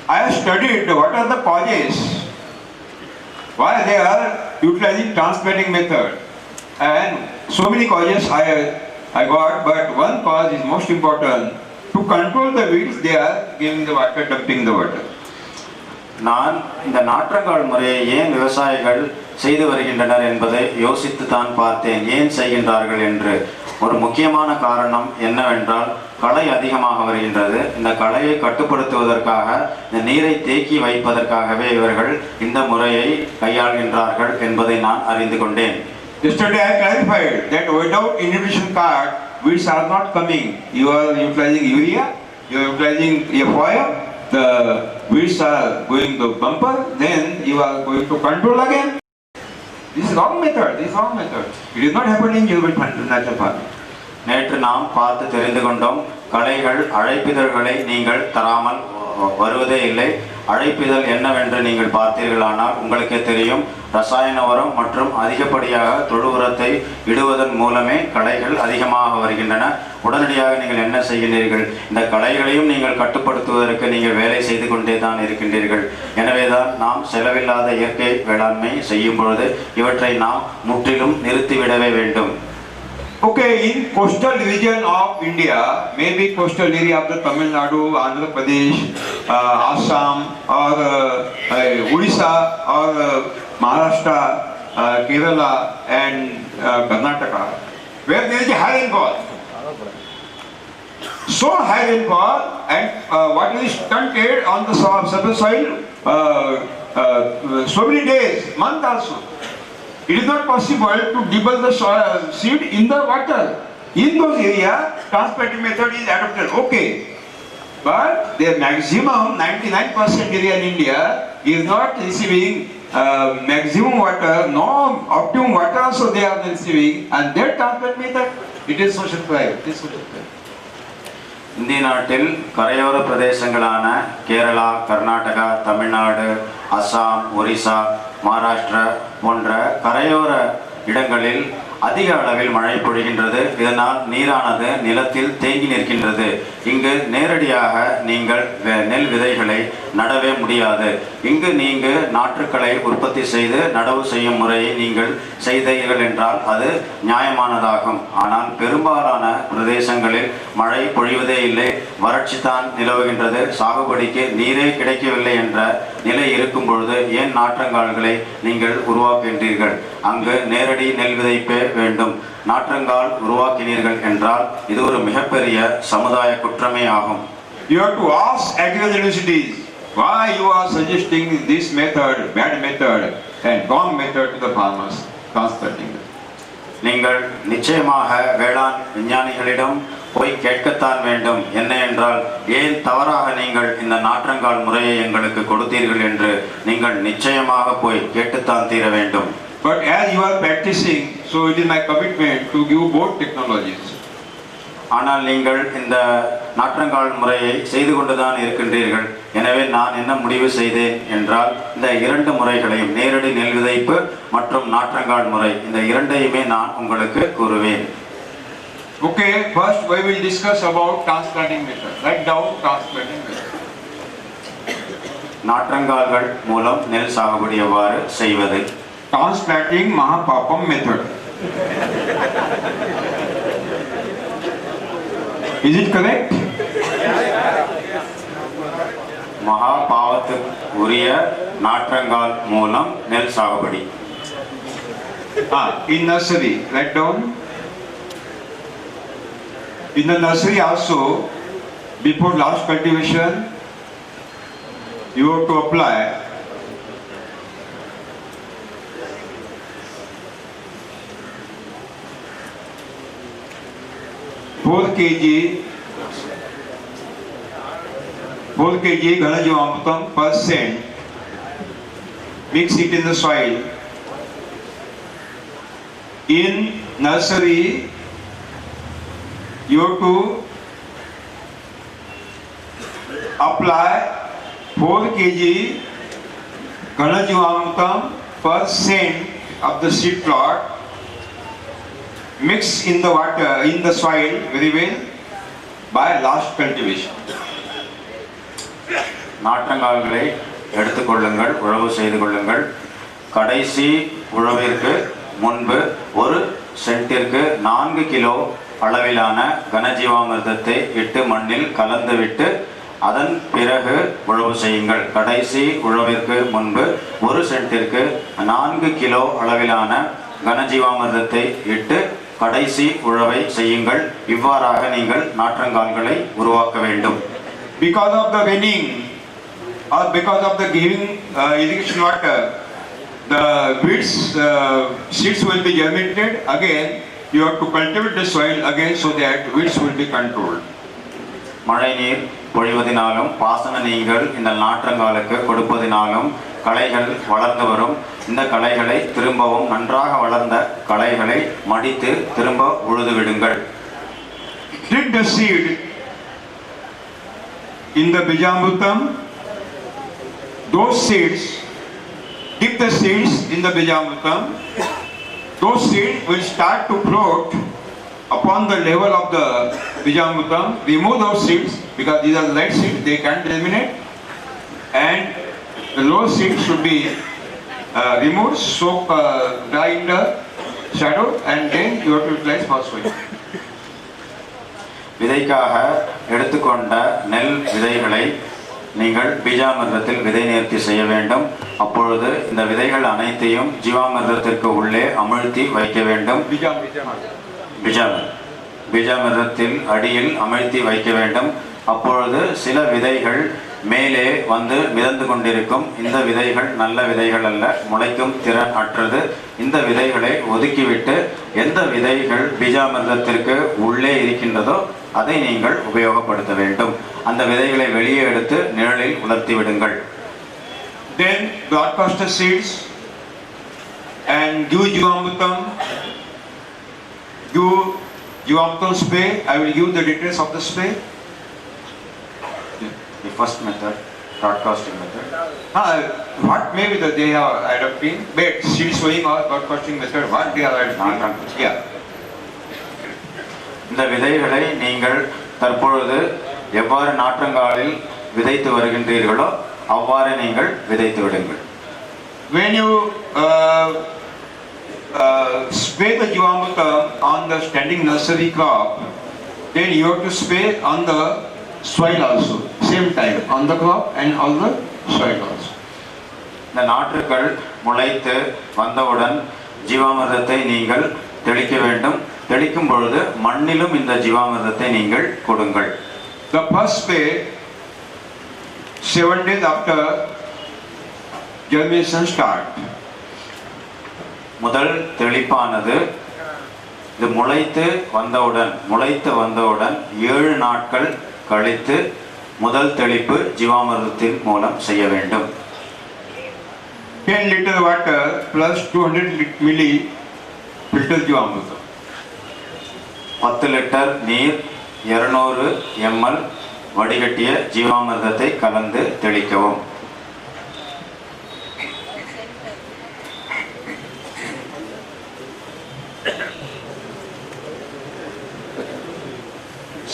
I have studied what are the causes, why they are utilizing transplanting method, and so many causes I got, but one cause is most important. To control the weeds, they are giving the water, dumping the water. நான் இந்த நாற்றங்கால் முறையை ஏன் விவசாயிகள் செய்து வருகின்றனர் என்பதை யோசித்து தான் பார்த்தேன். ஏன் செய்கின்றார்கள் என்று. ஒரு முக்கியமான காரணம் என்னவென்றால் களை அதிகமாக வருகின்றது. இந்த களையை கட்டுப்படுத்துவதற்காக, இந்த நீரை தேக்கி வைப்பதற்காகவே இவர்கள் இந்த முறையை கையாள்கின்றார்கள் என்பதை நான் அறிந்து கொண்டேன். Yesterday I clarified that without inhibition card, weeds are not coming. You are utilizing urea, you are utilizing FOIA, the weeds are going to bumper, then you are going to control again. This is wrong method. This is wrong method. It is not happening in natural farming. நேற்று நாம் பார்த்து தெரிந்து கொண்டோம், களைகள் அழைப்பிதழ்களை நீங்கள் தராமல் வருவதே இல்லை. அழைப்பிதழ் என்னவென்று நீங்கள் பார்த்தீர்களானால் உங்களுக்கே தெரியும். ரசாயன உரம் மற்றும் அதிகப்படியாக தொழு உரத்தை இடுவதன் மூலமே களைகள் அதிகமாக வருகின்றன. உடனடியாக நீங்கள் என்ன செய்கிறீர்கள்? இந்த களைகளையும் நீங்கள் கட்டுப்படுத்துவதற்கு நீங்கள் வேலை செய்து கொண்டே தான் இருக்கின்றீர்கள். எனவேதான் நாம் செலவில்லாத இயற்கை வேளாண்மை செய்யும் பொழுது இவற்றை நாம் முற்றிலும் நிறுத்திவிடவே வேண்டும். Okay, in coastal region of India, maybe coastal area of the Tamil Nadu, Andhra Pradesh, Assam, or Odisha, or Maharashtra, Kerala, and Karnataka, where there is a high rainfall. So high rainfall, and what is stunted on the surface soil so many days, month also. It is not possible to debulk the seed in the water. In those areas, transplanting method is adopted. Okay. But the maximum 99% area in India is not receiving maximum water, no optimum water also they are receiving, and their transplant method, it is social crime. It is social crime. இந்திய நாட்டில் கரையோர பிரதேசங்களான கேரளா, கர்நாடகா, தமிழ்நாடு, அசாம், ஒரிசா, மகாராஷ்டிரா போன்ற கரையோர இடங்களில் அதிக அளவில் மழை பொழிகின்றது. இதனால் நீரானது நிலத்தில் தேங்கி நிற்கின்றது. இங்கு நேரடியாக நீங்கள் நெல் விதைகளை நடவே முடியாது. இங்கு நீங்கள் நாற்றுக்களை உற்பத்தி செய்து நடவு செய்யும் முறையை நீங்கள் செய்தீர்கள் என்றால் அது நியாயமானதாகும். ஆனால் பெரும்பாலான பிரதேசங்களில் மழை பொழிவதே இல்லை, வறட்சி தான் நிலவுகின்றது. சாகுபடிக்கு நீரே கிடைக்கவில்லை என்ற நிலை இருக்கும் பொழுது ஏன் நாற்றங்கால்களை நீங்கள் உருவாக்குகின்றீர்கள்? அங்கு நேரடி நெல் விதைப்பே வேண்டும். நாற்றங்கால் உருவாக்கினீர்கள் என்றால் இது ஒரு மிகப்பெரிய சமுதாய குற்றமே ஆகும். You have to ask agricultural universities why you are suggesting this method, bad method, and wrong method to the farmers transplanting. நீங்கள் நிச்சயமாக வேளாண் விஞ்ஞானிகளிடம் போய் கேட்கத்தான் வேண்டும். என்ன என்றால் ஏன் தவறாக நீங்கள் இந்த நாற்றங்கால் முறையை எங்களுக்கு கொடுத்தீர்கள் என்று நீங்கள் நிச்சயமாக போய் கேட்டுத்தான் தீர வேண்டும். But as you are practicing, so it is my commitment to give both technologies. ஆனால் நீங்கள் இந்த நாற்றங்கால் முறையை செய்து கொண்டுதான் இருக்கின்றீர்கள். எனவே நான் என்ன முடிவு செய்தேன் என்றால் இந்த இரண்டு முறைகளையும், நேரடி நெல் விதைப்பு மற்றும் நாற்றங்கால் முறை, இந்த இரண்டையுமே நான் உங்களுக்கு கூறுவேன். Okay, first we will discuss about transplanting method. Write down transplanting method. நாற்றங்கால்கள் மூலம் நெல் சாகுபடி எவ்வாறு செய்வது? Transplanting Mahapapam method. Is it correct? மகாபாவத்துக்கு உரிய நாற்றங்கால் மூலம் நெல் சாகுபடி. In nursery, write down. In the nursery also, before last cultivation, you have to apply 4 kg Ghanajivaamrutam per cent. Mix it in the soil. In nursery, you have to apply 4 kg Ghanajivaamrutam per cent of the seed plot. Mix in the water, in the soil very well by last cultivation. நாற்றங்கால்களை எடுத்துக்கொள்ளுங்கள், உழவு செய்து கொள்ளுங்கள். கடைசி உழவிற்கு முன்பு 1 சென்டிற்கு 4 kilo அளவிலான கனஜீவாமிர்தத்தை இட்டு மண்ணில் கலந்துவிட்டு அதன் பிறகு உழவு செய்யுங்கள். கடைசி உழவிற்கு முன்பு 1 சென்டிற்கு 4 கிலோ அளவிலான கனஜீவாமிர்தத்தை இட்டு கடைசி உழவை செய்யுங்கள். இவ்வாறாக நீங்கள் நாற்றங்கால்களை உருவாக்க வேண்டும். Because of the raining or because of the giving irrigation water, the seeds will be germinated. Again, you have to cultivate the soil again so that weeds will be controlled. மழை நீர் பொழிவதினாலும் பாசன நீங்கள் இந்த நாற்றங்காலுக்கு கொடுப்பதினாலும் களைகள் வளர்ந்து வரும். இந்த களைகளை திரும்பவும் நன்றாக வளர்ந்த களைகளை மடித்து திரும்ப உழுது விடுங்கள். Dip the seed in the Bijamrutam. Those seeds, dip the seeds in the Bijamrutam. Those seeds will start to float upon the level of the Bijamrutam. Remove those seeds because these are light seeds, they can't germinate, and the low seeds should be removed, soak, dry in the shadow, and then you have to utilize phosphate. விதைக்காக எடுத்துக்கொண்ட நெல் விதைகளை நீங்கள் பீஜாமிர்தத்தில் விதை நேர்த்தி செய்ய வேண்டும். அப்பொழுது இந்த விதைகள் அனைத்தையும் ஜீவாமிர்தத்திற்கு உள்ளே அமிழ்த்தி வைக்க வேண்டும். பீஜாமிர்தத்தில் அடியில் அமிழ்த்தி வைக்க வேண்டும். அப்பொழுது சில விதைகள் மேலே வந்து மிதந்து கொண்டிருக்கும். இந்த விதைகள் நல்ல விதைகள் அல்ல, முளைக்கும் திறன் அற்றது. இந்த விதைகளை ஒதுக்கிவிட்டு எந்த விதைகள் பீஜாமிர்தத்திற்கு உள்ளே இருக்கின்றதோ அதை நீங்கள் உபயோகப்படுத்த வேண்டும். அந்த விதைகளை வெளியே எடுத்து நிழலில் உலர்த்தி விடுங்கள். Then broadcast the seeds and give Jivamrutam. Give Jivamrutam spray. I will give the details of the spray. The first method, broadcasting method. What maybe that they are adopting, but seed sowing or broadcasting method, what they are adopting? Yeah. இந்த விதைகளை நீங்கள் தற்பொழுது எவ்வாறு நாற்றங்காலில் விதைத்து வருகின்றீர்களோ அவ்வாறு நீங்கள் விதைத்து விடுங்கள். When you spray the Jivamrutam on the standing nursery crop, then you have to spray on the soil also, same time, on the crop and on the soil also. இந்த நாற்றுக்கள் முளைத்து வந்தவுடன் ஜீவாமிர்தத்தை நீங்கள் தெளிக்க வேண்டும். தெளிக்கும் பொழுது மண்ணிலும் இந்த ஜீவாமிர்தத்தை நீங்கள் கொடுங்கள். The first spray 7 days after germination start. முதல் தெளிப்பானது இது முளைத்து வந்தவுடன் 7 நாட்கள் கழித்து முதல் தெளிப்பு ஜீவாமிர்தத்தின் மூலம் செய்ய வேண்டும். 10 liter water plus 200 milli filter Jivamrutam. 10 litre நீர் 200 ml வடிகட்டிய ஜீவாமிர்தத்தை கலந்து தெளிக்கவும்.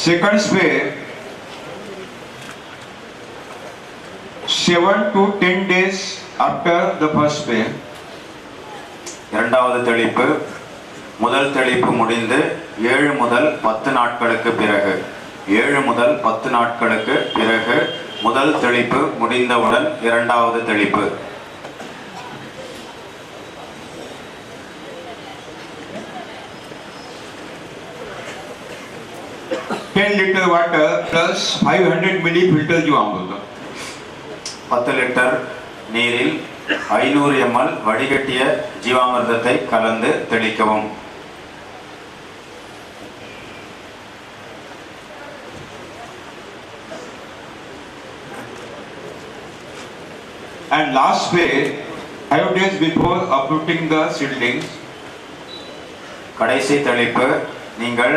Second spray 7 to 10 days after the first spray. இரண்டாவது தெளிப்பு முதல் தெளிப்பு முடிந்து 7 முதல் 10 நாட்களுக்கு பிறகு 7 முதல் 10 நாட்களுக்கு பிறகு முதல் தெளிப்பு முடிந்தவுடன் இரண்டாவது தெளிப்பு. liter water plus 500 milli filter Jivamrutam. 10 litre நீரில் 500 ml வடிகட்டிய ஜீவாமிர்தத்தை கலந்து தெளிக்கவும். And last spray 5 days before uprooting the seedlings. கடைசி தெளிப்பு நீங்கள்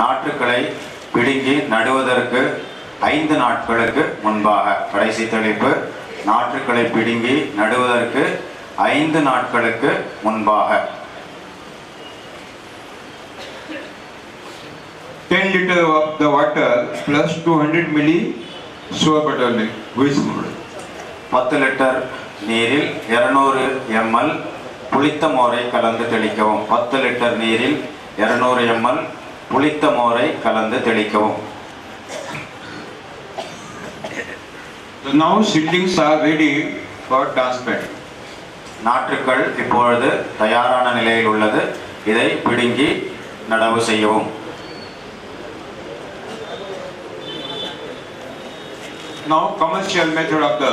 நாற்றுக்களை பிடுங்கி நடுவதற்கு 5 நாட்களுக்கு முன்பாக. கடைசி தெளிப்பு நாற்றுக்களை பிடுங்கி நடுவதற்கு 5 நாட்களுக்கு முன்பாக. 10 liter of the water plus 200 milli sour butter milk, which milk? 10 litre நீரில் 200 ml புளித்த மோரை கலந்து தெளிக்கவும். 10 லிட்டர் நீரில் 200 ml புளித்த மோரை கலந்து தெளிக்கவும். So now seedlings are ready for transplanting. நாற்றுக்கள் இப்பொழுது தயாரான நிலையில் உள்ளது. இதை பிடுங்கி நடவு செய்யவும். Now commercial method of the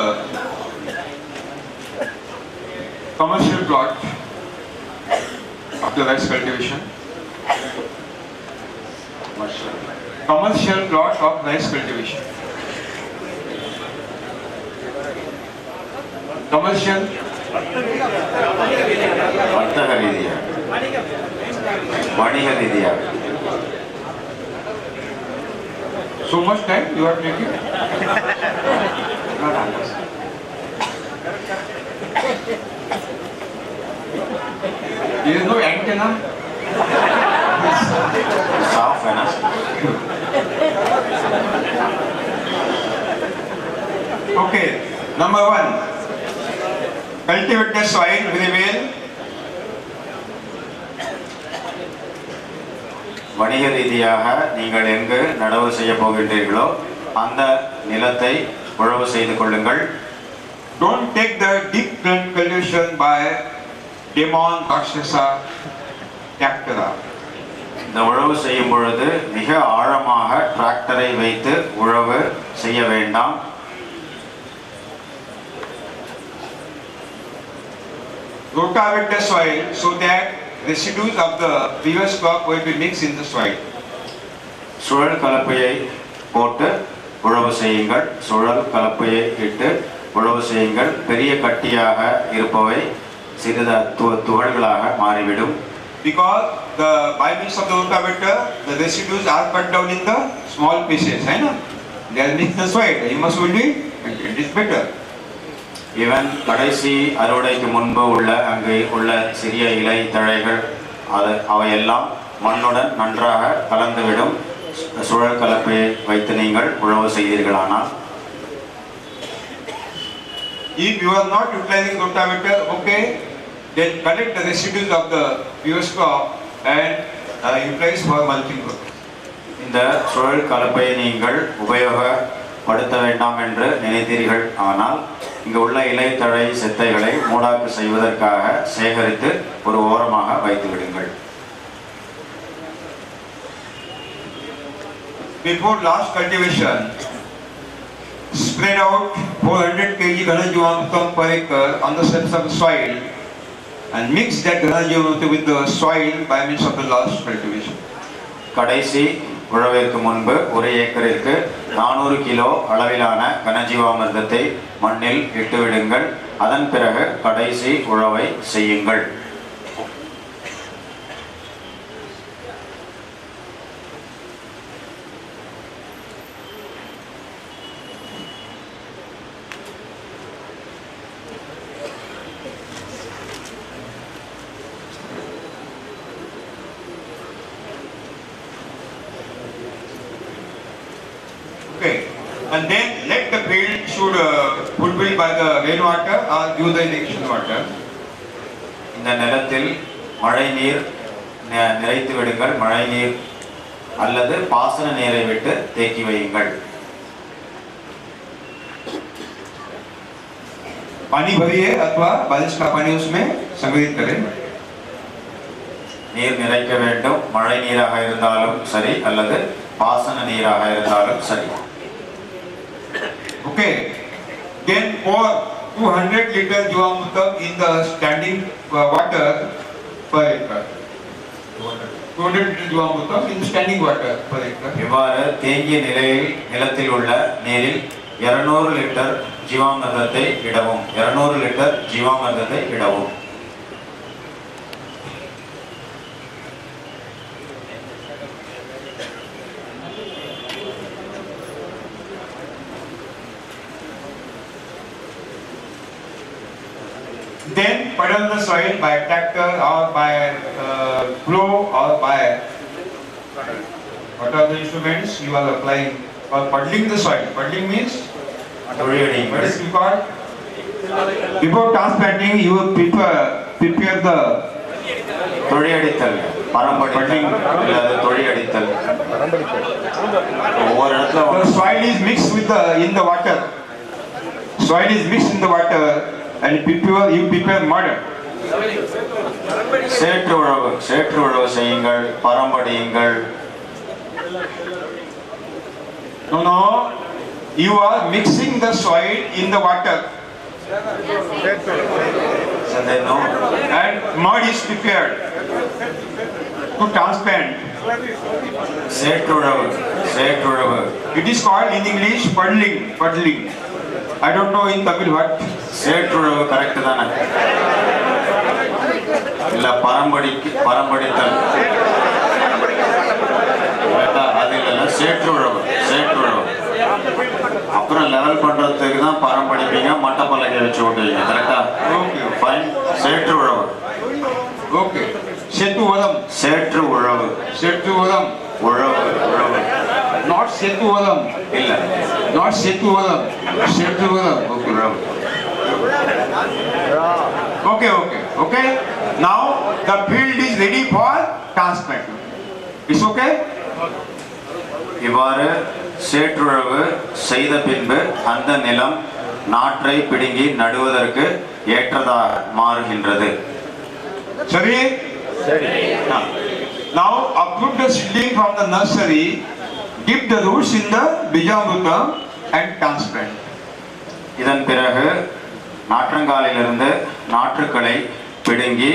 commercial plot of the rice cultivation. Commercial plot of rice cultivation. Commercial. வர்த்தக ரீதியாக, வணிக ரீதியாக. So much time you are taking? There is no antenna. साफ है ना? Okay, number 1. Cultivate the soil very well. வணிக ரீதியாக நீங்கள் எங்கு நடவு செய்ய போகின்றீர்களோ அந்த நிலத்தை உழவு செய்து கொள்ளுங்கள். Don't take the deep cultivation by Demon Rakshasa tractor. இந்த உழவு செய்யும் பொழுது மிக ஆழமாக டிராக்டரை வைத்து உழவு செய்ய வேண்டாம். Rotavate the soil so that residues of the previous crop will be mixed in the soil. சுழல் கலப்பையை போட்டு உழவு செய்யுங்கள். சுழல் கலப்பையை இட்டு உழவு செய்யுங்கள். பெரிய கட்டியாக இருப்பவை சிறிது துகள்களாக மாறிவிடும். Because by means of the rotavator, the residues are cut down in the small pieces. I know. They are mixed in the soil. You must will do it. It is better. இவன் கடைசி அறுவடைக்கு முன்பு அங்கு உள்ள சிறிய இலை தழைகள் அவையெல்லாம் மண்ணுடன் நன்றாக கலந்துவிடும். சுழல் கலப்பையை வைத்து நீங்கள் உழவு செய்தீர்களானால். If you are not utilizing rotavator, okay, then collect the residues of the previous crop and utilize for mulching purpose. இந்த சுழல் கலப்பையை நீங்கள் உபயோகப்படுத்த வேண்டாம் என்று நினைத்தீர்கள். ஆனால் இங்கு உள்ள இலைத்தழை செத்தைகளை மூடாக்கு செய்வதற்காக சேகரித்து ஒரு ஓரமாக வைத்து விடுங்கள். Before last cultivation, spread out 400 kg Ghanajivamrutam per acre on the surface of the soil and mix that Ghanajivamrutam with the soil by means of the last cultivation. கடைசி உழவிற்கு முன்பு ஒரு ஏக்கருக்கு 400 கிலோ அளவிலான கனஜீவாமிர்தத்தை மண்ணில் இட்டுவிடுங்கள். அதன் பிறகு கடைசி உழவை செய்யுங்கள். Okay, and then let the field should fulfilled by the rainwater or use the irrigation water. இந்த நிலத்தில் மழை நீர் நிறைத்து விடுங்கள். மழை நீர் அல்லது பாசன நீரை விட்டு தேக்கி வையுங்கள். पानी भरिए अथवा बारिश का पानी उसमें संग्रहित करें. நீர் நிறைக்க வேண்டும். மழை நீராக இருந்தாலும் சரி அல்லது பாசன நீராக இருந்தாலும் சரி. Okay, then pour 200 liter Jivamrutam in the standing water per acre. 200 liter Jivamrutam in standing water per acre. இவ்வாறு தேங்கிய நிலையில் நிலத்தில் உள்ள நீரில் 200 லிட்டர் ஜீவாமிர்தத்தை இடவும். 200 லிட்டர் ஜீவாமிர்தத்தை இடவும். Then puddle the soil by tractor or by plow or by what are the instruments you are applying for puddling the soil. Puddling means தொழியடியுங்கள். What is it called? Before transplanting, you prepare the தொழியடித்தல், பரம்படித்தல் அல்லது தொழியடித்தல். ஒவ்வொரு இடத்துல the soil is mixed with in the water. Soil is mixed in the water, and you prepare mud. சேற்று உழவு செய்யுங்கள், பரம்படியுங்கள். No, you are mixing the soil in the water, and mud is prepared to transplant. சேற்று உழவு. It is called in English puddling. I don't know in Tamil what. சேற்று உழவு correct தானே? இல்ல பரம்படித்தல் அது இல்ல, சேற்று உழவு. அப்புறம் லெவல் பண்றதுக்கு தான் பரம்படிப்பீங்க, மட்டப்பலகை வச்சு ஓட்டுவீங்க. கரெக்டா? ஃபைன். சேற்று உழவு. Okay. Setuvadam. சேற்று உழவு. உழவு. Not Setuvadam. இல்ல, Not Setuvadam. Okay. உழவு. Okay. Now the field is ready for transplant. It's okay? இவ்வாறு சேற்றுழவு செய்த பின்பு அந்த நிலம் நாற்றை பிடுங்கி நடுவதற்கு ஏற்றதாக மாறுகின்றது. Sorry? Now uproot the seedling from the nursery, dip the roots in the Bijamrutam and transplant. இதன் பிறகு நாற்றங்காலிலிருந்து நாற்றுக்களை பிடுங்கி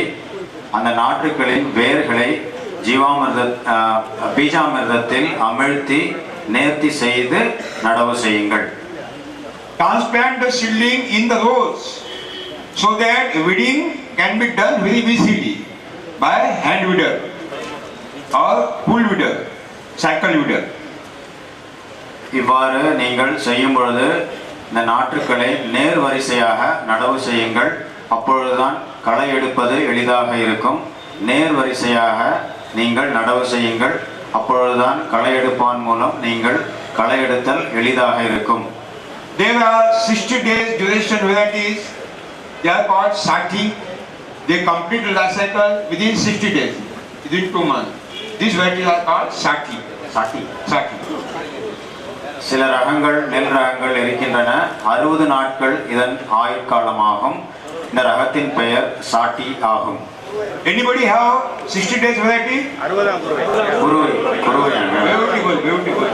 அந்த நாற்றுக்களின் வேர்களை பீஜாமிர்தத்தில் அமிழ்த்தி நேர்த்தி செய்து நடவு செய்யுங்கள். Transplant the seedling in the rows so that weeding can be done very easily by hand weeder or pull weeder, cycle weeder. இவ்வாறு நீங்கள் செய்யும் பொழுது இந்த நாற்றுக்களை நேர் வரிசையாக நடவு செய்யுங்கள். அப்பொழுதுதான் களை எடுப்பது எளிதாக இருக்கும். நேர் வரிசையாக நீங்கள் நடவு செய்யுங்கள். அப்பொழுதுதான் களை எடுப்பான் மூலம் நீங்கள் களை எடுத்தல் எளிதாக இருக்கும். There are 60 days duration varieties. They are called Sati. They complete the life cycle within 60 days, within 2 months. These varieties are called Sati. சில ரகங்கள் நெல் ரகங்கள் இருக்கின்றன. 60 நாட்கள் இதன் ஆயுட்காலமாகும். இந்த ரகத்தின் பெயர் சாட்டி ஆகும். Anybody have 60 days variety? Beautiful.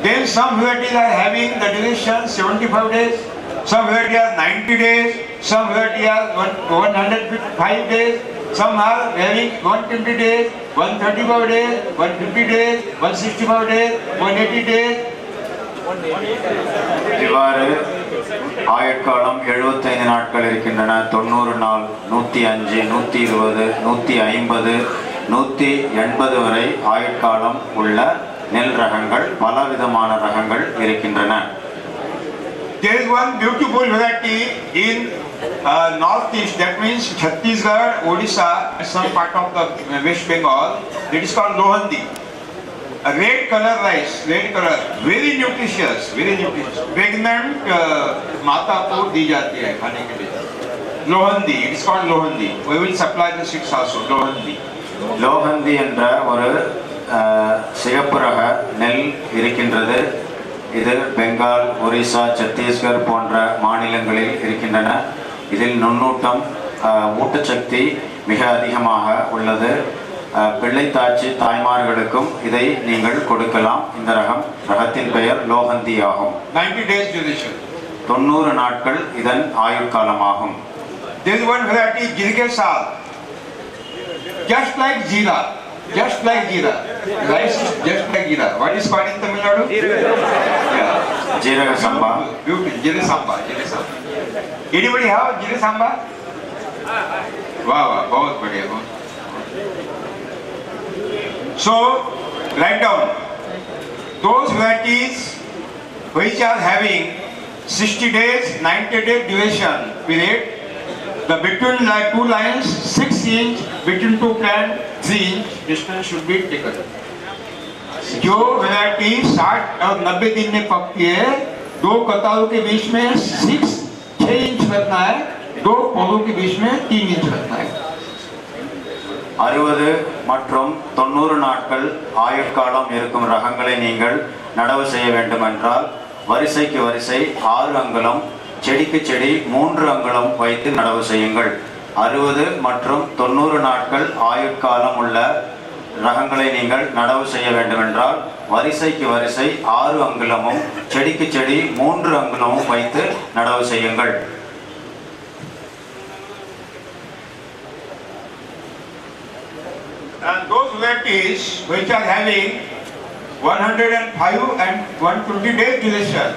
Then some varieties are having the duration 75 days, some varieties are 90 days, some varieties are 105 days, some are having 120 days, 135 days, 150 days, 165 days, 180 days. இவ்வாறு ஆயுட்காலம் 75 நாட்கள் இருக்கின்றன. 90 நாள், 105, 120, 150, 180 வரை ஆயுட்காலம் உள்ள நெல் ரகங்கள், பலவிதமான ரகங்கள் இருக்கின்றன. There is one beautiful variety in northeast, that means Chhattisgarh, Odisha, some part of the West Bengal. It is called Lohandi. A red color rice, very nutritious. Pregnant माता को दी जाती है खाने के लिए. Lohandi, it is called Lohandi. We will supply the seeds also. லோஹந்தி என்ற ஒரு சிகப்பு ரக நெல் இருக்கின்றது. இது பெங்கால், ஒரிசா, சத்தீஸ்கர் போன்ற மாநிலங்களில் இருக்கின்றன. இதில் நுண்ணூட்டம், ஊட்டச்சக்தி மிக அதிகமாக உள்ளது. பிள்ளை தாய்மார்களுக்கும் இதை நீங்கள் கொடுக்கலாம். இந்த ரகத்தின் பெயர் லோஹந்தி ஆகும். 90 days duration. 90 நாட்கள் இதன் ஆயுட்காலமாகும். There is one variety, Jirge Sal. Just like jeera. Rice is just like jeera. What is called in Tamil Nadu? ஜீரக சம்பா. Jeera Samba. Anybody have Jeera Samba? Wow, बहुत बढ़िया. So, write down those varieties which are having 60 days, 90 day duration period. The between two lines, 6 inch, between two plant, 3 inch distance should be taken. जो variety 60 और 90 दिन में पकती है, दो कतारों के बीच में 6 इंच रखना है, दो पौधों के बीच में 3 इंच रखना है। 60 மற்றும் 90 நாட்கள் ஆயுட்காலம் இருக்கும் ரகங்களை நீங்கள் நடவு செய்ய வேண்டுமென்றால் வரிசைக்கு வரிசை 6 அங்குலம், செடிக்கு செடி 3 அங்குலம் வைத்து நடவு செய்யுங்கள். 60 மற்றும் 90 நாட்கள் ஆயுட்காலம் உள்ள ரகங்களை நீங்கள் நடவு செய்ய வேண்டுமென்றால் வரிசைக்கு வரிசை 6 அங்குலமும், செடிக்கு செடி 3 அங்குலமும் வைத்து நடவு செய்யுங்கள். And those varieties which are having 105 and 120 days duration,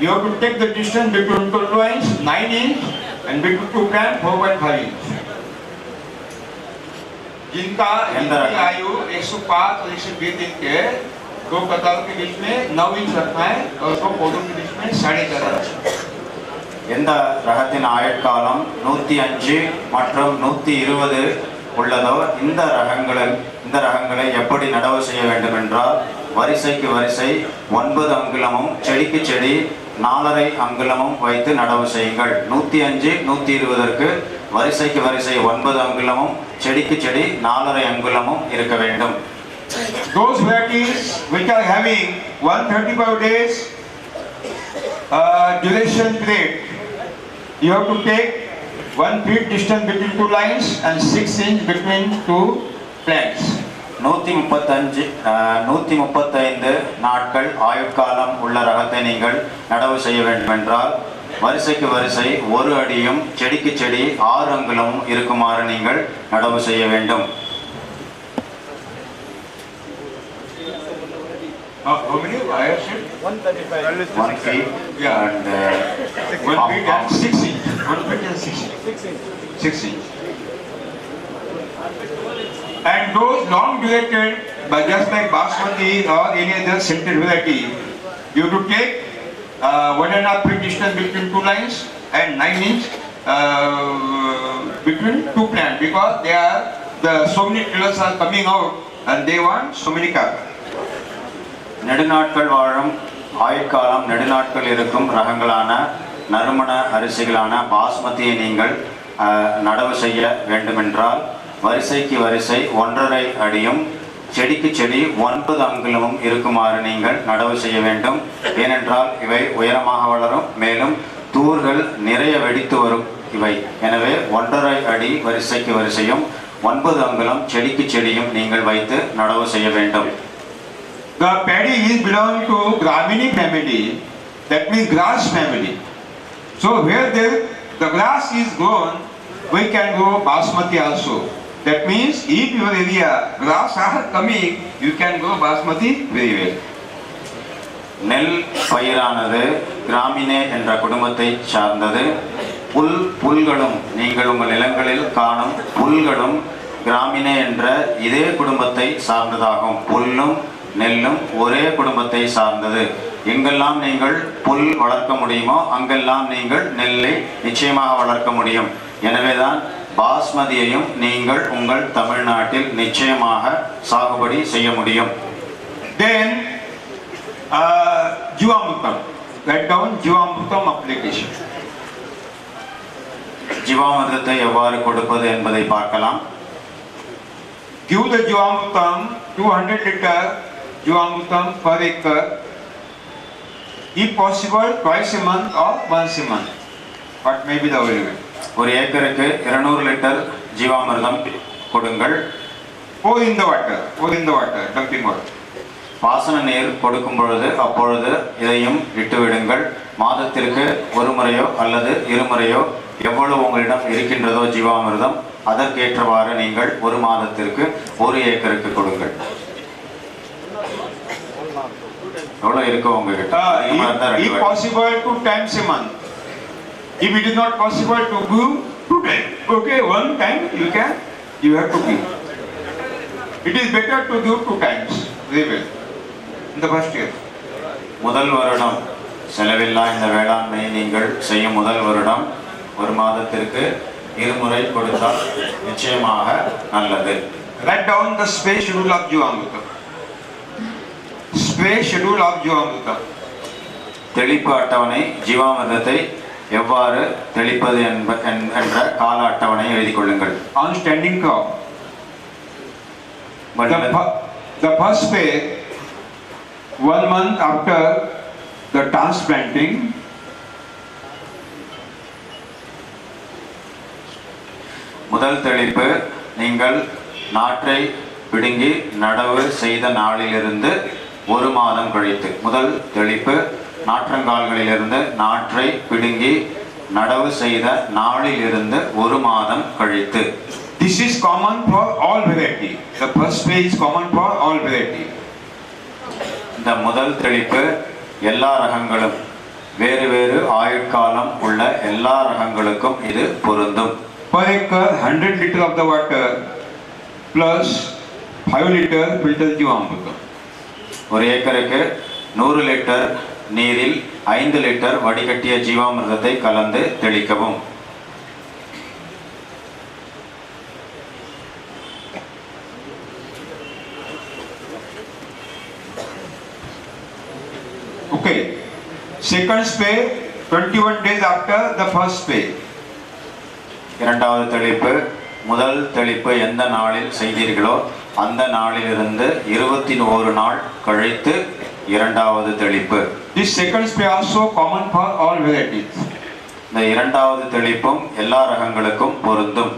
you have to take the distance between two lines 9 inch and between two plants 4.5 inch. जिनका आयु 105 और 120 दिन के दो कतारों के बीच में 9 इंच रखना है और दो पौधों के बीच में 4.5 रखना है. எந்த ரகத்தின் ஆயுட்காலம் 105 மற்றும் 120 உள்ளதோ இந்த ரகங்களை எப்படி நடவு செய்ய வேண்டும் என்றால் வரிசைக்கு வரிசை 9 அங்குலமும், செடிக்கு செடி 4.5 அங்குலமும் வைத்து நடவு செய்யுங்கள். 105 120க்கு வரிசைக்கு வரிசை 9 அங்குலமும், செடிக்கு செடி 4.5 அங்குலமும் இருக்க வேண்டும். Those varieties which are having 135 days duration period, you have to take 1 feet distance between two lines and 6 inch between two plants. 135 நாட்கள் ஆயுட்காலம் உள்ள ரகத்தை நீங்கள் நடவு செய்ய வேண்டுமென்றால் வரிசைக்கு வரிசை 1 அடியும், செடிக்கு செடி 6 அங்குலமும் இருக்குமாறு நீங்கள் நடவு செய்ய வேண்டும். How many? I have said 135. 1 feet Yeah. and 1 feet and 6 inch. 1 feet and 6 inch. 6 inch. And those long durated, but just like basmati or any other scented variety, you have to take 1.5 feet distance between two lines and 9 inch between two plants, because they are so many colors are coming out and they want so many colors. நெடுநாட்கள் வாழும் ஆயுட்காலம் நெடுநாட்கள் இருக்கும் ரகங்களான நறுமண அரிசிகளான பாஸ்மதியை நீங்கள் நடவு செய்ய வேண்டுமென்றால் வரிசைக்கு வரிசை 1.5 அடியும், செடிக்கு செடி 9 அங்குலமும் இருக்குமாறு நீங்கள் நடவு செய்ய வேண்டும். ஏனென்றால் இவை உயரமாக வளரும், மேலும் தூர்கள் நிறைய வெடித்து வரும் இவை. எனவே 1.5 அடி வரிசைக்கு வரிசையும் 9 அங்குலம் செடிக்கு செடியும் நீங்கள் வைத்து நடவு செய்ய வேண்டும். The paddy is belong to Gramini family, that means grass family. So where the grass is grown, we can grow basmati also. That means if your area grass are coming, you can grow basmati very well. நெல் பயிரானது கிராமினே என்ற குடும்பத்தை சார்ந்தது. புல்களும் நீங்கள் உங்கள் நிலங்களில் காணும் புல்களும் கிராமினே என்ற இதே குடும்பத்தை சார்ந்ததாகும். புல்லும் நெல்லும் ஒரே குடும்பத்தை சார்ந்தது. எங்கெல்லாம் நீங்கள் புல் வளர்க்க முடியுமோ அங்கெல்லாம் நீங்கள் நெல்லை நிச்சயமாக வளர்க்க முடியும். எனவேதான் பாஸ்மதியையும் நீங்கள் உங்கள் தமிழ்நாட்டில் நிச்சயமாக சாகுபடி செய்ய முடியும். Then Jivamrutam, write down Jivamrutam application. ஜீவாமிர்தத்தை எவ்வாறு கொடுப்பது என்பதை பார்க்கலாம். Give the Jivamrutam 200 liter Jivamrutam per acre, if possible twice a month or once a month, what may be the available. ஒரு ஏக்கருக்கு 200 லிட்டர் ஜீவாமிர்தம் கொடுங்கள். Pour in the water, dumping water. பாசன நீர் கொடுக்கும் பொழுது அப்பொழுது இதையும் விட்டுவிடுங்கள். மாதத்திற்கு ஒரு முறையோ அல்லது இருமுறையோ எவ்வளவு உங்களிடம் இருக்கின்றதோ ஜீவாமிர்தம் அதற்கேற்றவாறு நீங்கள் ஒரு மாதத்திற்கு 1 ஏக்கருக்கு கொடுங்கள். எவ்வளவு இருக்கோ உங்ககிட்ட If possible 2 times a month. If it is not possible to give 2 times, okay, 1 time you have to give. It is better to give 2 times. Very well. In the first year. முதல் வருடம் செலவில்லா இந்த வேளாண்மையை நீங்கள் செய்யும் முதல் வருடம் ஒரு மாதத்திற்கு 2 முறை கொடுத்தால் நிச்சயமாக நல்லது. Write down the space schedule of Jivamrutam. Space schedule of Jivamrutam. தெளிப்பு அட்டவணை ஜீவாமிர்தத்தை எவ்வாறு தெளிப்பது என்ற கால அட்டவணை எழுதி கொள்ளுங்கள். On standing crop, the first phase, 1 month after the transplanting, முதல் தெளிப்பு நீங்கள் நாற்றை பிடுங்கி நடவு செய்த நாளிலிருந்து 1 மாதம் கழித்து. முதல் தெளிப்பு நாற்றங்கால்களிலிருந்து நாற்றை பிடுங்கி நடவு செய்த நாளிலிருந்து 1 மாதம் கழித்து. This is common for all variety. The first phase is common for all variety. இந்த முதல் தெளிப்பு எல்லா ரகங்களும் வேறு வேறு ஆயுட்காலம் உள்ள எல்லா ரகங்களுக்கும் இது பொருந்தும். Per acre 100 liter of the water plus 5 liter filtered Jivamrutam. ஒரு ஏக்கருக்கு 100 லிட்டர் நீரில் 5 லிட்டர் வடிகட்டிய ஜீவாமிர்தத்தை கலந்து தெளிக்கவும். Okay. Second spray 21 days after the first spray. இரண்டாவது தெளிப்பு முதல் தெளிப்பு எந்த நாளில் செய்தீர்களோ அந்த நாளிலிருந்து 21 நாள் கழித்து இரண்டாவது தெளிப்பு. This second spray also common for all varieties. இந்த இரண்டாவது தெளிப்பும் எல்லா ரகங்களுக்கும் பொருந்தும்.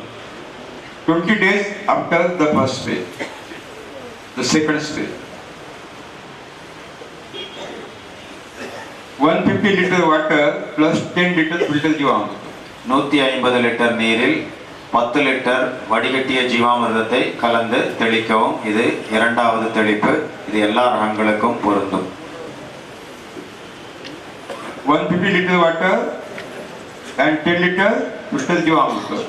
20 days after the first spray. The second spray. 150 liter water plus 10 liter filtered Jivamrutam. 150 litre நீரில் 10 லிட்டர் வடிகட்டிய ஜீவாமிர்தத்தை கலந்து தெளிக்கவும். இது இரண்டாவது தெளிப்பு. இது எல்லா ரகங்களுக்கும் பொருந்தும். 150 liter water and 10 liter filtered Jivamrutam.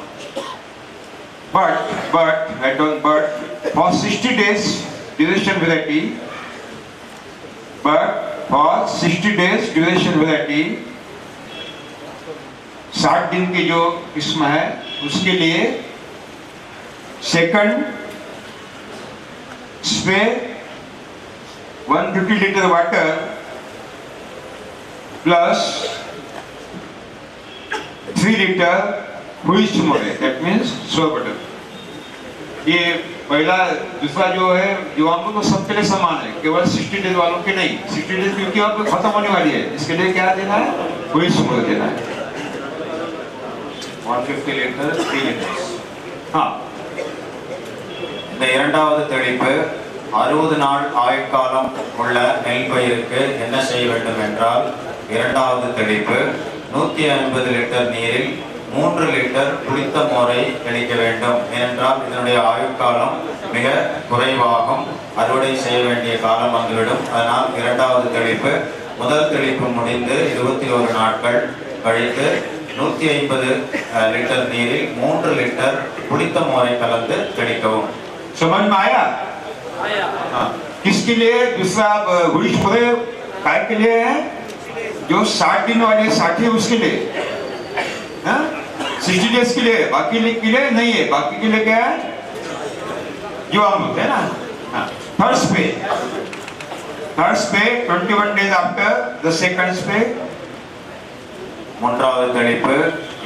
But for 60 days duration variety, but for 60 days duration variety 60 दिन की जो किस्म है उसके लिए second spray 150 litre water plus 3 litre हुइस्ट मोरे, दैट मीन्स सोया बटर. ये पहला दूसरा जो है जीवामृत तो सबके लिए समान है, केवल 60 डेज वालों के नहीं. 60 डेज क्योंकि अब खत्म होने वाली है, इसके लिए क्या देना है? हुइस्ट मोरे देना है. 150 லிட்டர் 3 லிட்டர்ஸ். हाँ. இந்த இரண்டாவது தெளிப்பு 60 நாள் ஆயுட்காலம் உள்ள நெல் பயிருக்கு என்ன செய்ய வேண்டும் என்றால் இரண்டாவது தெளிப்பு 150 லிட்டர் நீரில் 3 லிட்டர் புளித்த மோரை தெளிக்க வேண்டும். ஏனென்றால் இதனுடைய ஆயுட்காலம் மிக குறைவாகும், அறுவடை செய்ய வேண்டிய காலம் வந்துவிடும். அதனால் இரண்டாவது தெளிப்பு முதல் தெளிப்பு முடிந்து 21 நாட்கள் கழித்து 150 लीटर நீரில் 3 लीटर புளித்த மோரை கலந்து தெளிக்கவும். समझ में आया? हाँ. किसके लिए दूसरा हुइस्ट मोरे काय के लिए है? जो 60 दिन वाले 60 उसके लिए, 60 डेज के लिए, बाकी के लिए नहीं है. बाकी के लिए क्या है? जीवामृत है ना. Third spray 21 days after the second spray. மூன்றாவது தெளிப்பு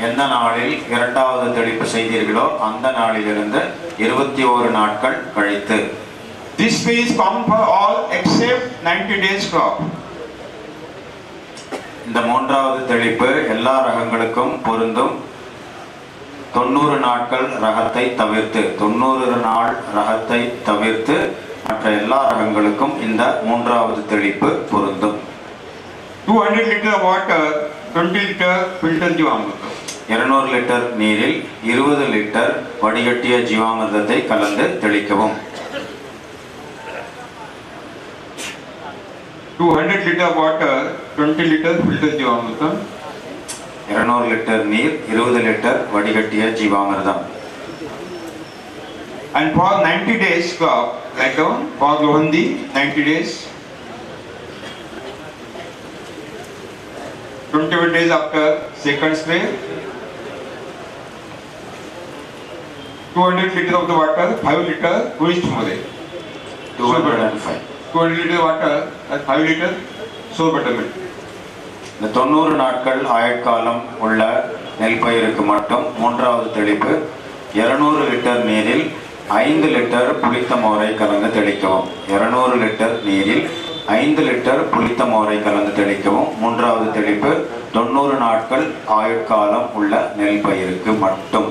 எந்த நாளில் இரண்டாவது தெளிப்பு செய்தீர்களோ அந்த நாளிலிருந்து 21 நாட்கள் கழித்து. This spray is common for all except 90 days crop. இந்த மூன்றாவது தெளிப்பு எல்லா ரகங்களுக்கும் பொருந்தும். 90 நாட்கள் ரகத்தை தவிர்த்து 90 நாள் ரகத்தை தவிர்த்து மற்ற எல்லா ரகங்களுக்கும் இந்த மூன்றாவது தெளிப்பு பொருந்தும். 200 liter water, 20 liter filtered Jivamrutam. 200 litre நீரில் 20 லிட்டர் வடிகட்டிய ஜீவாமிர்தத்தை கலந்து தெளிக்கவும். 200 liter water, 20 liter filtered Jivamrutam. 200 litre நீர் 20 litre வடிகட்டிய ஜீவாமிர்தம். And for 90 days crop, like down for Lohandi 90 days. 21 days after second spray. 200 liter of the water, 5 liter huist moray. 205. 200 liter water and 5 liter soy buttermilk. இந்த 90 நாட்கள் ஆயுட்காலம் உள்ள நெல் பயிருக்கு மட்டும் மூன்றாவது தெளிப்பு 200 லிட்டர் நீரில் 5 லிட்டர் புளித்த மோரை கலந்து தெளிக்கவும். 200 லிட்டர் நீரில் 5 லிட்டர் புளித்த மோரை கலந்து தெளிக்கவும். மூன்றாவது தெளிப்பு 90 நாட்கள் ஆயுட்காலம் உள்ள நெல் பயிருக்கு மட்டும்.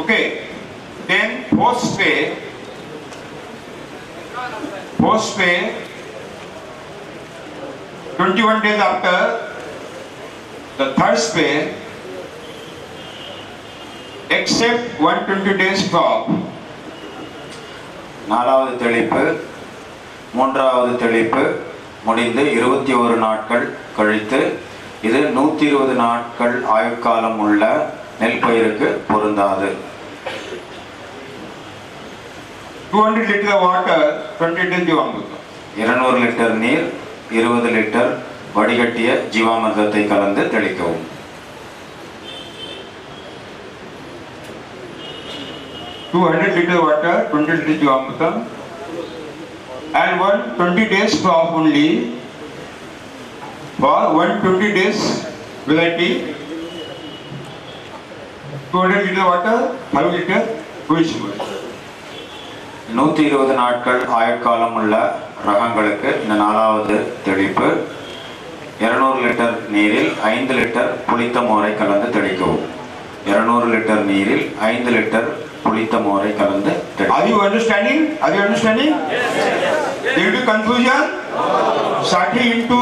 Okay. Then post spray 21 days after the third spray, except 120 days crop. நாலாவது தெளிப்பு மூன்றாவது தெளிப்பு முடிந்து 21 நாட்கள் கழித்து இது 120 நாட்கள் ஆயுட்காலம் உள்ள நெல் பயிருக்கு பொருந்தாது. 200 liter water, 20 days ஜீவாமிர்தம். 200 லிட்டர் நீர் 20 லிட்டர் வடிகட்டிய ஜீவாமிர்தத்தை கலந்து தெளிக்கவும். 200 liter water, 20 liter ஜீவாமிர்தம், and 120 days crop only for 120 days variety. 200 liter water, 5 liter vegetable. 120 நாட்கள் ஆயுட்காலம் உள்ள ரகங்களுக்கு இந்த நாலாவது தெளிப்பு 200 லிட்டர் நீரில் 5 லிட்டர் புளித்த மோரை கலந்து தெளிக்கவும். 200 லிட்டர் நீரில் 5 லிட்டர் புளித்த மோரை கலந்து தெளிக்கவும். Are you understanding? Are you understanding? There will be confusion. 60 into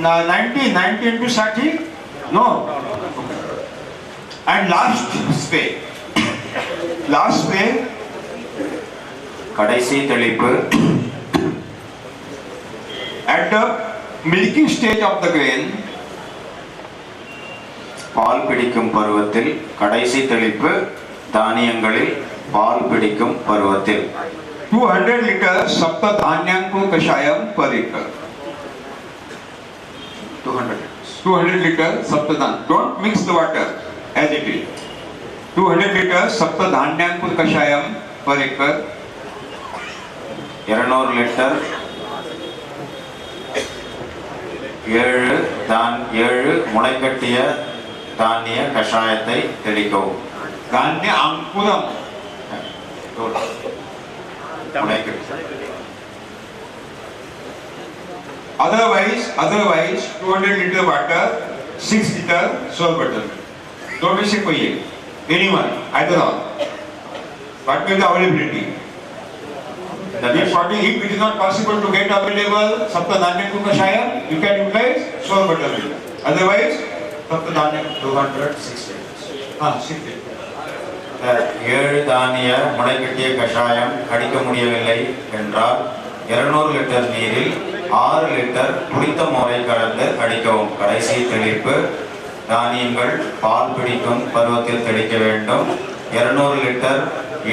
90, 90 into 60? No. And last spray. Last spray. கடைசி தெளிப்பு At the milking stage of the grain, பால் பிடிக்கும் பருவத்தில். கடைசி தெளிப்பு தானியங்களில் பால் பிடிக்கும் பருவத்தில். 200 liters sapta dhanyanku kashayam per acre. 200 liters sapta dhan. Don't mix the water as it is. 200 liters sapta dhanyanku kashayam per acre. 200 litre 7 முளைக்கட்டிய தானிய கஷாயத்தை தெளிக்கவும். Dhanya ankuram. Otherwise 200 liter water, 6 liter soy butter. Don't miss it for you. Anyone, either or. What will the availability? If it is not possible to get available sapta dhanyanku kashayam, you can utilize soy butter. Otherwise, sapta dhanyanku 260. 60. 7 தானிய முளைக்கட்டிய கஷாயம் அடிக்க முடியவில்லை என்றால் 200 litre நீரில் 6 litre புளித்த மோரை கலந்து அடிக்கவும். கடைசி தெளிப்பு தானியங்கள் பால் பிடிக்கும் பருவத்தில் தெளிக்க வேண்டும். 200 லிட்டர்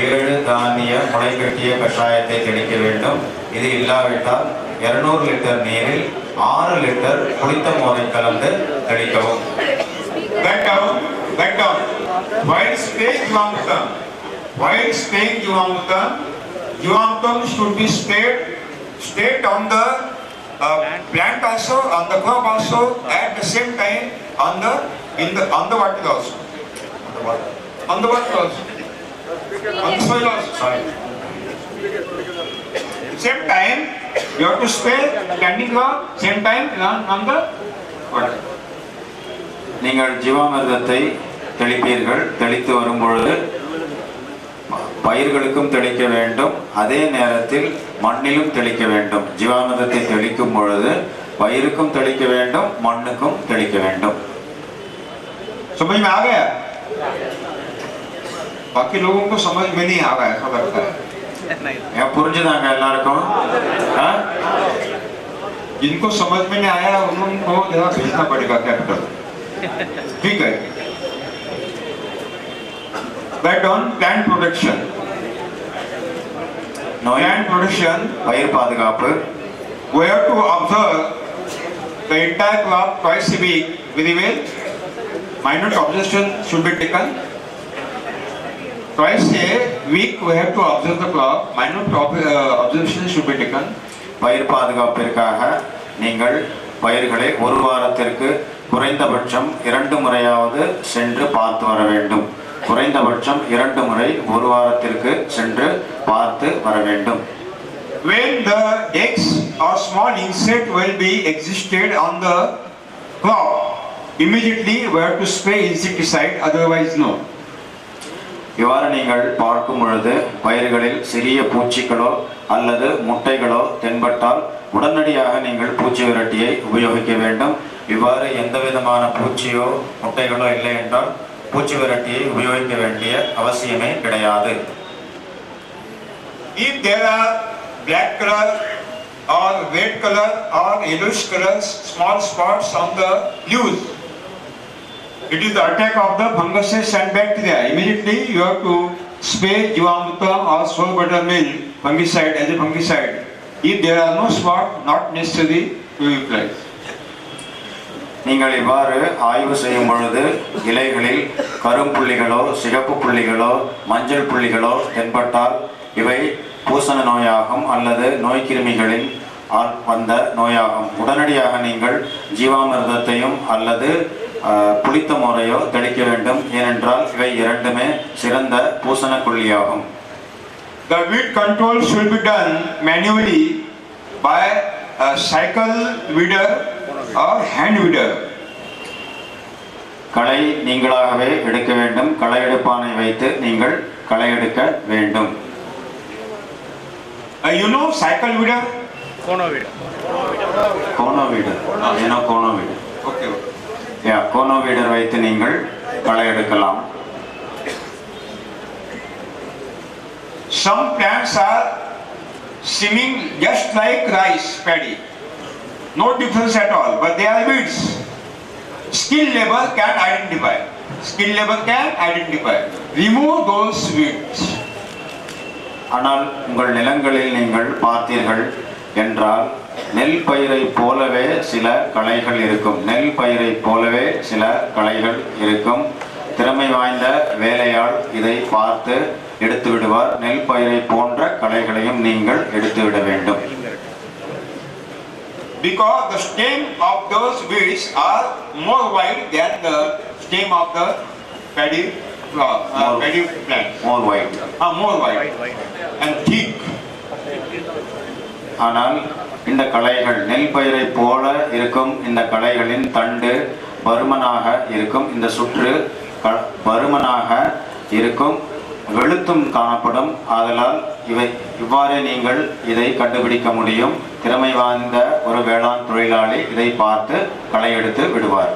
7 தானிய முளைக்கட்டிய கஷாயத்தை தெளிக்க வேண்டும். இது இல்லாவிட்டால் 200 லிட்டர் நீரில் 6 லிட்டர் புளித்த மோரை கலந்து தெளிக்கவும். Back down. While spraying Jivamrutam should be sprayed on the plant also, on the crop also, at the same time on the water also. On the water also. On the soil also. Same time you have to spray standing crop, same time on the water. நீங்கள் ஜீவாமிர்தத்தை தெளிப்பீர்கள். தெளித்து வரும் பொழுது பயிர்களுக்கும் தெளிக்க வேண்டும், அதே நேரத்தில் மண்ணிலும் தெளிக்க வேண்டும். ஜீவாமிர்தத்தை தெளிக்கும் பொழுது பயிருக்கும் தெளிக்க வேண்டும், மண்ணுக்கும் தெளிக்க வேண்டும். समझ में आ गया? बाकी लोगों को समझ में नहीं आ रहा है, ऐसा लगता है. புரிஞ்சுதாங்க எல்லாருக்கும்? जिनको समझ में नहीं आया उनको जरा भेजना पड़ेगा कैपिटल. ठीक है. Back on plant protection. Plant protection. பயிர் பாதுகாப்பு. We have to observe the entire crop twice a week very well. Minute observation should be taken. Twice a week we have to observe the crop. Minute observation should be taken. பயிர் பாதுகாப்பிற்காக நீங்கள் பயிர்களை ஒரு வாரத்திற்கு குறைந்தபட்சம் 2 முறையாவது சென்று பார்த்து வர வேண்டும். குறைந்தபட்சம் 2 முறை ஒரு வாரத்திற்கு சென்று பார்த்து வர வேண்டும். When the eggs or small insect will be existed on the crop, immediately we have to spray insecticide, otherwise no. இவ்வாறு நீங்கள் பார்க்கும் பொழுது பயிர்களில் சிறிய பூச்சிகளோ அல்லது முட்டைகளோ தென்பட்டால் உடனடியாக நீங்கள் பூச்சி விரட்டியை உபயோகிக்க வேண்டும். இவ்வாறு எந்த விதமான பூச்சியோ முட்டைகளோ இல்லை என்றால் பூச்சி விரட்டியை உபயோகிக்க வேண்டிய அவசியமே கிடையாது. If there are black color or red color or yellowish colors, small spots on the leaves, it is the attack of the funguses and bacteria. Immediately you have to spray Jivamrutam or soy buttermilk fungicide as a fungicide. If there are no spots, not necessary to utilize. நீங்கள் இவ்வாறு ஆய்வு செய்யும் பொழுது இலைகளில் கரும்புள்ளிகளோ சிகப்பு புள்ளிகளோ மஞ்சள் புள்ளிகளோ தென்பட்டால் இவை பூசண நோயாகும் அல்லது நோய்க்கிருமிகளில் வந்த நோயாகும். உடனடியாக நீங்கள் ஜீவாமிர்தத்தையும் அல்லது புளித்த மோரையோ தெளிக்க வேண்டும். ஏனென்றால் இவை இரண்டுமே சிறந்த பூசணக்கொல்லியாகும். The weed control should be done manually by a cycle weeder or hand weeder. களை நீங்களாகவே எடுக்க வேண்டும். களை எடுப்பானை வைத்து நீங்கள் களை எடுக்க வேண்டும். You know cycle weeder? Kono weeder. Cono weeder. ஏனோ cono weeder. Okay. Cono weeder வைத்து நீங்கள் களை எடுக்கலாம். Some plants are seeming just like rice paddy. No difference at all, but they are weeds. Skilled labor can identify. Skilled labor can identify. Remove those weeds. ஆனால் உங்கள் நிலங்களில் நீங்கள் பார்த்தீர்கள் என்றால் நெல் பயிரை போலவே சில களைகள் இருக்கும். நெல் பயிரை போலவே சில களைகள் இருக்கும். திறமை வாய்ந்த வேலையாள் இதை பார்த்து எடுத்து விடுவார். நெல் பயிரை போன்ற களைகளையும் நீங்கள் எடுத்துவிட வேண்டும். Because the stem of those weeds are more wide than the stem of the paddy plant. More white. More wide and thick. ஆனால் இந்த களைகள் நெல் பயிரை போல இருக்கும். இந்த களைகளின் தண்டு பருமனாக இருக்கும். இந்த சுற்று பருமனாக இருக்கும். வெளுத்தும் காணப்படும். ஆதலால் இவ்வாறே நீங்கள் இதை கண்டுபிடிக்க முடியும். திறமை வாய்ந்த ஒரு வேளாண் தொழிலாளி இதை பார்த்து களை எடுத்து விடுவார்.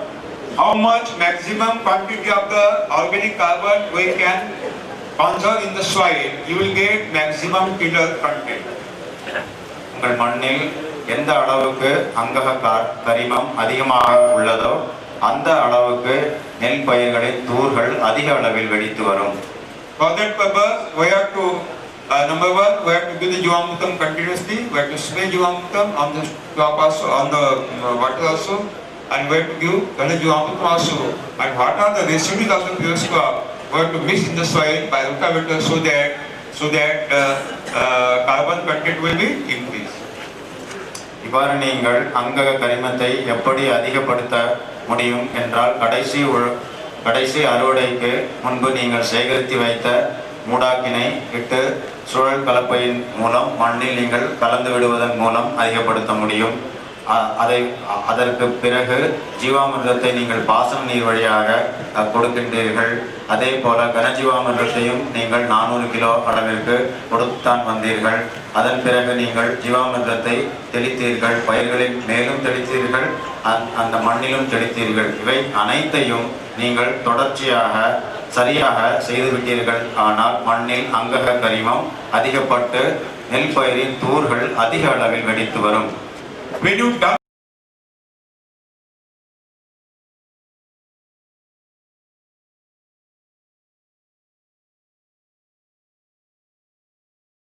How much maximum quantity of the organic carbon we can conserve in the soil, you will get maximum tiller content. உங்கள் மண்ணில் எந்த அளவுக்கு அங்கக கரிமம் அதிகமாக உள்ளதோ அந்த அளவுக்கு நெல் பயிர்களின் தூர்கள் அதிக அளவில் வெடித்து வரும். For that purpose, we have to number one, we have to give the Jivamrutam continuously. We have to spray Jivamrutam on the crop also, on the water also, and we have to give Jivamrutam also. And what are the residues of the previous crop, we have to mix in the soil by rotavator so that carbon content will be increased. இவ்வாறு நீங்கள் அங்கக கரிமத்தை எப்படி அதிகப்படுத்த முடியும் என்றால் கடைசி அறுவடைக்கு முன்பு நீங்கள் சேகரித்து வைத்த மூடாக்கினை இட்டு சுழல் கலப்பையின் மூலம் மண்ணில் நீங்கள் கலந்து விடுவதன் மூலம் அதிகப்படுத்த முடியும். அதற்கு பிறகு ஜீவாமிர்தத்தை நீங்கள் பாசன நீர் வழியாக கொடுக்கின்றீர்கள். அதே போல கனஜீவாமிர்தத்தையும் நீங்கள் 400 கிலோ அளவிற்கு கொடுத்தான் வந்தீர்கள். அதன் பிறகு நீங்கள் ஜீவாமிர்தத்தை தெளித்தீர்கள். பயிர்களில் மேலும் தெளித்தீர்கள், அந்த மண்ணிலும் தெளித்தீர்கள். இவை அனைத்தையும் நீங்கள் தொடர்ச்சியாக சரியாக செய்துவிட்டீர்கள். ஆனால் மண்ணில் அங்கக கரிமம் அதிகப்பட்டு நெல் பயிரின் தூர்கள் அதிக அளவில் வெடித்து வரும். When you dump